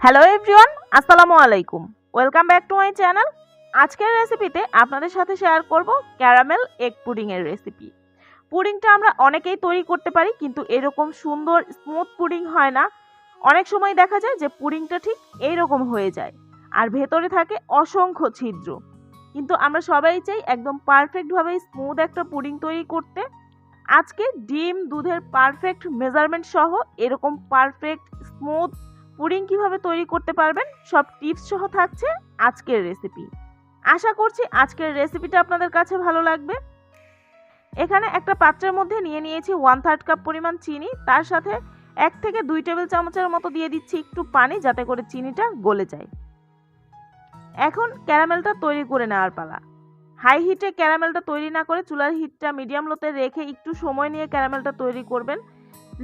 Hello everyone, আসসালামু আলাইকুম। Welcome back to my channel. আজকের রেসিপিতে আপনাদের সাথে শেয়ার করব ক্যারামেল এগ পুডিং এর রেসিপি। পুডিংটা আমরা অনেকেই তৈরি করতে পারি, কিন্তু এরকম সুন্দর স্মুথ পুডিং হয় না। অনেক সময় দেখা যায় যে পুডিংটা ঠিক এইরকম হয়ে যায় আর ভেতরে থাকে অসংখ্য ছিদ্র। কিন্তু আমরা সবাই চাই একদম পারফেক্টভাবে স্মুথ একটা পুডিং তৈরি করতে। আজকে ডিম দুধের পারফেক্ট মেজারমেন্ট সহ এরকম পারফেক্ট স্মুথ পুডিং কিভাবে তৈরি করতে পারবেন সব টিপস সহ থাকছে আজকের রেসিপি। আশা করছি আজকের রেসিপিটা আপনাদের কাছে ভালো লাগবে। এখানে একটা পাত্রের মধ্যে নিয়ে নিয়েছি 1/3 কাপ পরিমাণ চিনি, তার সাথে 1 থেকে 2 টেবিল চামচের মতো দিয়ে দিচ্ছি একটু পানি, যাতে করে চিনিটা গলে যায়। এখন ক্যারামেলটা তৈরি করে নেওয়ার পালা। হাই হিটে ক্যারামেলটা তৈরি না করে চুলার হিটটা মিডিয়াম লোতে রেখে একটু সময় নিয়ে ক্যারামেলটা তৈরি করবেন।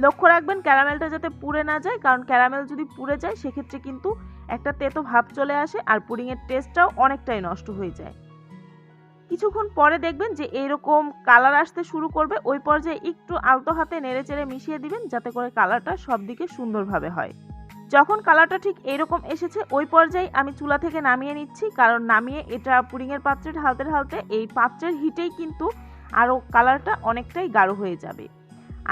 লক্ষ্য রাখবেন ক্যারামেলটা যাতে পুড়ে না যায়, কারণ ক্যারামেল যদি পুড়ে যায় সেক্ষেত্রে কিন্তু একটা তেতো ভাব চলে আসে আর পুডিংয়ের টেস্টটাও অনেকটাই নষ্ট হয়ে যায়। কিছুক্ষণ পরে দেখবেন যে এইরকম কালার আসতে শুরু করবে, ওই পর্যায়ে একটু আলতো হাতে নেড়ে চেড়ে মিশিয়ে দিবেন, যাতে করে কালারটা সব দিকে সুন্দরভাবে হয়। যখন কালারটা ঠিক এইরকম এসেছে ওই পর্যায়ে আমি চুলা থেকে নামিয়ে নিচ্ছি, কারণ নামিয়ে এটা পুডিংয়ের পাত্রে ঢালতে ঢালতে এই পাত্রের হিটেই কিন্তু আরও কালারটা অনেকটাই গাঢ় হয়ে যাবে।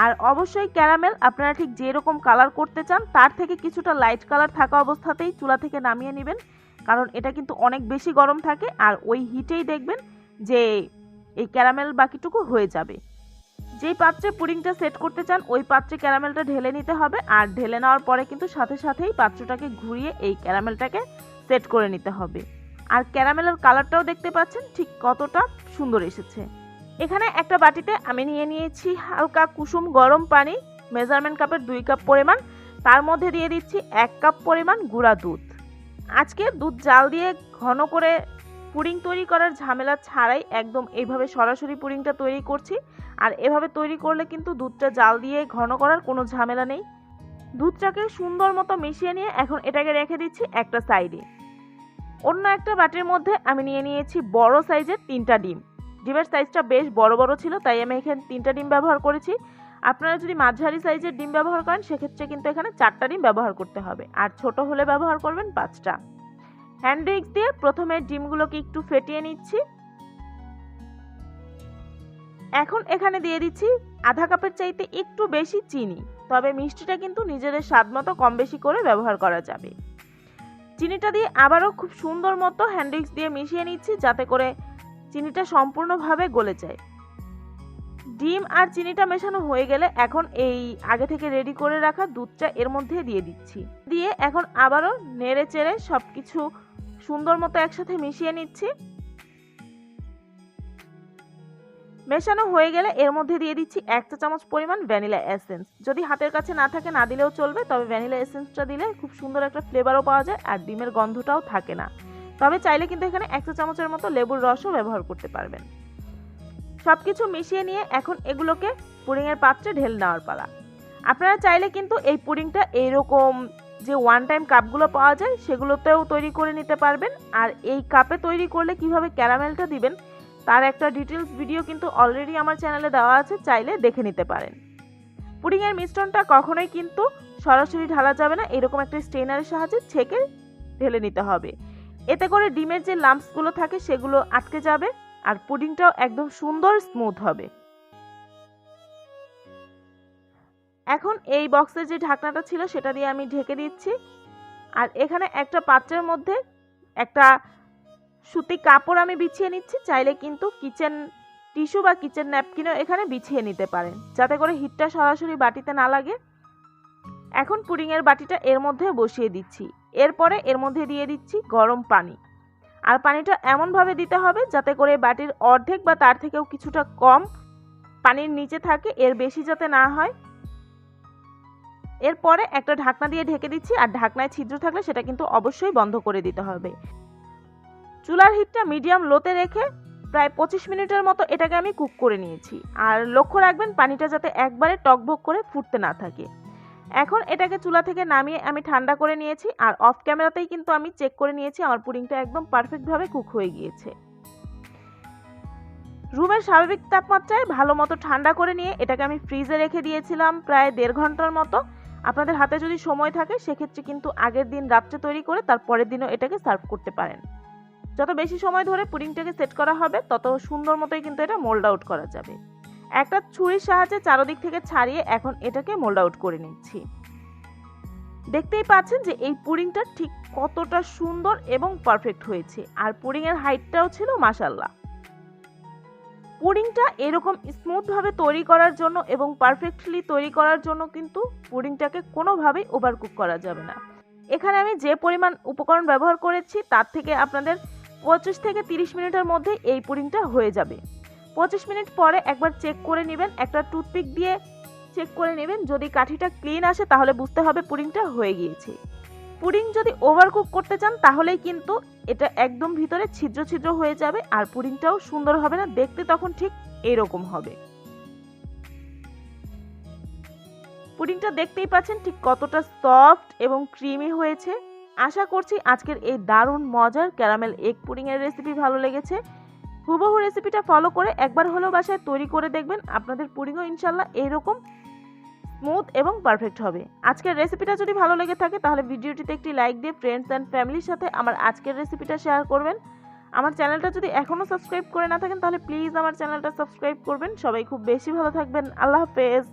আর অবশ্যই ক্যারামেল আপনারা ঠিক যেরকম কালার করতে চান তার থেকে কিছুটা লাইট কালার থাকা অবস্থাতেই চুলা থেকে নামিয়ে নেবেন, কারণ এটা কিন্তু অনেক বেশি গরম থাকে আর ওই হিটেই দেখবেন যে এই ক্যারামেল বাকিটুকু হয়ে যাবে। যেই পাত্রে পুডিংটা সেট করতে চান ওই পাত্রে ক্যারামেলটা ঢেলে নিতে হবে, আর ঢেলে নেওয়ার পরে কিন্তু সাথে সাথেই পাত্রটাকে ঘুরিয়ে এই ক্যারামেলটাকে সেট করে নিতে হবে। আর ক্যারামেলের কালারটাও দেখতে পাচ্ছেন ঠিক কতটা সুন্দর এসেছে। এখানে একটা বাটিতে আমি নিয়ে নিয়েছি হালকা কুসুম গরম পানি, মেজারমেন্ট কাপের 2 কাপ পরিমাণ। তার মধ্যে দিয়ে দিচ্ছি 1 কাপ পরিমাণ গুঁড়া দুধ। আজকে দুধ জাল দিয়ে ঘন করে পুডিং তৈরি করার ঝামেলা ছাড়াই একদম এইভাবে সরাসরি পুডিংটা তৈরি করছি। আর এভাবে তৈরি করলে কিন্তু দুধটা জাল দিয়ে ঘন করার কোনো ঝামেলা নেই। দুধটাকে সুন্দর মতো মিশিয়ে নিয়ে এখন এটাকে রেখে দিচ্ছি একটা সাইডে। অন্য একটা বাটির মধ্যে আমি নিয়ে নিয়েছি বড় সাইজের 3টা ডিম। ডিমের সাইজটা বেশ বড় বড় ছিল, তাই আমি এখানে 3টা ডিম ব্যবহার করেছি। আপনারা যদি মাঝারি সাইজের ডিম ব্যবহার করেন সেক্ষেত্রে কিন্তু এখানে 4টা ডিম ব্যবহার করতে হবে, আর ছোট হলে ব্যবহার করবেন 5টা। হ্যান্ড উইক্স দিয়ে প্রথমে ডিমগুলোকে একটু ফেটিয়ে নিচ্ছি। এখন এখানে দিয়ে দিচ্ছি আধা কাপের চাইতে একটু বেশি চিনি, তবে মিষ্টিটা কিন্তু নিজেদের স্বাদ মতো কম বেশি করে ব্যবহার করা যাবে। চিনিটা দিয়ে আবারও খুব সুন্দর মতো হ্যান্ড উইক্স দিয়ে মিশিয়ে নিচ্ছি, যাতে করে চিনিটা সম্পূর্ণভাবে গলে যায়। ডিম আর চিনিটা মেশানো হয়ে গেলে এখন এই আগে থেকে রেডি করে রাখা দুধটা এর মধ্যে দিয়ে দিচ্ছি। দিয়ে এখন আবারও নেড়ে চেড়ে সবকিছু সুন্দর মতো একসাথে মিশিয়ে নিচ্ছি। মেশানো হয়ে গেলে এর মধ্যে দিয়ে দিচ্ছি 1 চা চামচ পরিমাণ ভ্যানিলা এসেন্স। যদি হাতের কাছে না থাকে না দিলেও চলবে, তবে ভ্যানিলা এসেন্সটা দিলে খুব সুন্দর একটা ফ্লেভারও পাওয়া যায় আর ডিমের গন্ধটাও থাকে না। তবে চাইলে কিন্তু এখানে 1 চা চামচের মতো লেবুর রসও ব্যবহার করতে পারবেন। সবকিছু মিশিয়ে নিয়ে এখন এগুলোকে পুডিংয়ের পাত্রে ঢেলে নেওয়ার পালা। আপনারা চাইলে কিন্তু এই পুডিংটা এইরকম যে ওয়ান টাইম কাপগুলো পাওয়া যায় সেগুলোতেও তৈরি করে নিতে পারবেন। আর এই কাপে তৈরি করলে কিভাবে ক্যারামেলটা দিবেন তার একটা ডিটেলস ভিডিও কিন্তু অলরেডি আমার চ্যানেলে দেওয়া আছে, চাইলে দেখে নিতে পারেন। পুডিংয়ের মিশ্রণটা কখনোই কিন্তু সরাসরি ঢালা যাবে না, এরকম একটা স্ট্রেনারের সাহায্যে ছেঁকে ঢেলে নিতে হবে। এতে করে ডিমের যে লাম্পসগুলো থাকে সেগুলো আটকে যাবে আর পুডিংটাও একদম সুন্দর স্মুথ হবে। এখন এই বক্সের যে ঢাকনাটা ছিল সেটা দিয়ে আমি ঢেকে দিচ্ছি। আর এখানে একটা পাত্রের মধ্যে একটা সুতি কাপড় আমি বিছিয়ে নিচ্ছি। চাইলে কিন্তু কিচেন টিস্যু বা কিচেন ন্যাপকিনও এখানে বিছিয়ে নিতে পারেন, যাতে করে হিটটা সরাসরি বাটিতে না লাগে। এখন পুডিংয়ের বাটিটা এর মধ্যে বসিয়ে দিচ্ছি। এরপরে এর মধ্যে দিয়ে দিচ্ছি গরম পানি। আর পানিটা এমনভাবে দিতে হবে যাতে করে বাটির অর্ধেক বা তার থেকেও কিছুটা কম পানির নিচে থাকে, এর বেশি যাতে না হয়। এরপরে একটা ঢাকনা দিয়ে ঢেকে দিচ্ছি, আর ঢাকনায় ছিদ্র থাকলে সেটা কিন্তু অবশ্যই বন্ধ করে দিতে হবে। চুলার হিটটা মিডিয়াম লোতে রেখে প্রায় 25 মিনিটের মতো এটাকে আমি কুক করে নিয়েছি। আর লক্ষ্য রাখবেন পানিটা যাতে একবারে টকবক করে ফুটতে না থাকে। এখন এটাকে চুলা থেকে নামিয়ে আমি ঠান্ডা করে নিয়েছি, আর অফ ক্যামেরাতেই কিন্তু আমি চেক করে নিয়েছি আমার পুডিংটা একদম পারফেক্টভাবে কুক হয়ে গিয়েছে। রুমের স্বাভাবিক তাপমাত্রায় ভালো মতো ঠান্ডা করে নিয়ে এটাকে আমি ফ্রিজে রেখে দিয়েছিলাম প্রায় 1.5 ঘন্টার মতো। আপনাদের হাতে যদি সময় থাকে সেক্ষেত্রে কিন্তু আগের দিন রাত্রে তৈরি করে তার পরের দিনও এটাকে সার্ভ করতে পারেন। যত বেশি সময় ধরে পুডিংটাকে সেট করা হবে তত সুন্দর মতোই কিন্তু এটা মোল্ড আউট করা যাবে। একটা ছুরির সাহায্যে চারদিক থেকে ছাড়িয়ে এখন এটাকে মোল্ড আউট করে নিচ্ছি। দেখতেই পাচ্ছেন যে এই পুডিংটা ঠিক কতটা সুন্দর এবং পারফেক্ট হয়েছে, আর পুডিংয়ের হাইটটাও ছিল মাশাআল্লাহ। পুডিংটা এরকম স্মুথভাবে তৈরি করার জন্য এবং পারফেক্টলি তৈরি করার জন্য কিন্তু পুডিংটাকে কোনোভাবেই ওভারকুক করা যাবে না। এখানে আমি যে পরিমাণ উপকরণ ব্যবহার করেছি তার থেকে আপনাদের 25 থেকে 30 মিনিটের মধ্যে এই পুডিংটা হয়ে যাবে। 25 মিনিট পরে একবার চেক করে নেবেন, একটা টুথপিক দিয়ে চেক করে নেবেন। যদি কাঠিটা ক্লিন আসে তাহলে বুঝতে হবে পুডিংটা হয়ে গিয়েছে। পুডিং যদি ওভারকুক করতে চান তাহলেই কিন্তু এটা একদম ভিতরে ছিদ্র ছিদ্র হয়ে যাবে, আর পুডিংটাও সুন্দর হবে না, দেখতে তখন ঠিক এরকম হবে। পুডিংটা দেখতেই পাচ্ছেন ঠিক কতটা সফট এবং ক্রিমি হয়েছে। আশা করছি আজকের এই দারুণ মজার ক্যারামেল এগ পুডিংয়ের রেসিপি ভালো লেগেছে। হুবহু রেসিপিটা ফলো করে একবার হলেও বাসায় তৈরি করে দেখবেন, আপনাদের পুডিংও ইনশাল্লাহ এইরকম স্মুথ এবং পারফেক্ট হবে। আজকের রেসিপিটা যদি ভালো লেগে থাকে তাহলে ভিডিওটিতে একটি লাইক দিয়ে ফ্রেন্ডস অ্যান্ড ফ্যামিলির সাথে আমার আজকের রেসিপিটা শেয়ার করবেন। আমার চ্যানেলটা যদি এখনও সাবস্ক্রাইব করে না থাকেন তাহলে প্লিজ আমার চ্যানেলটা সাবস্ক্রাইব করবেন। সবাই খুব বেশি ভালো থাকবেন। আল্লাহ হাফেজ।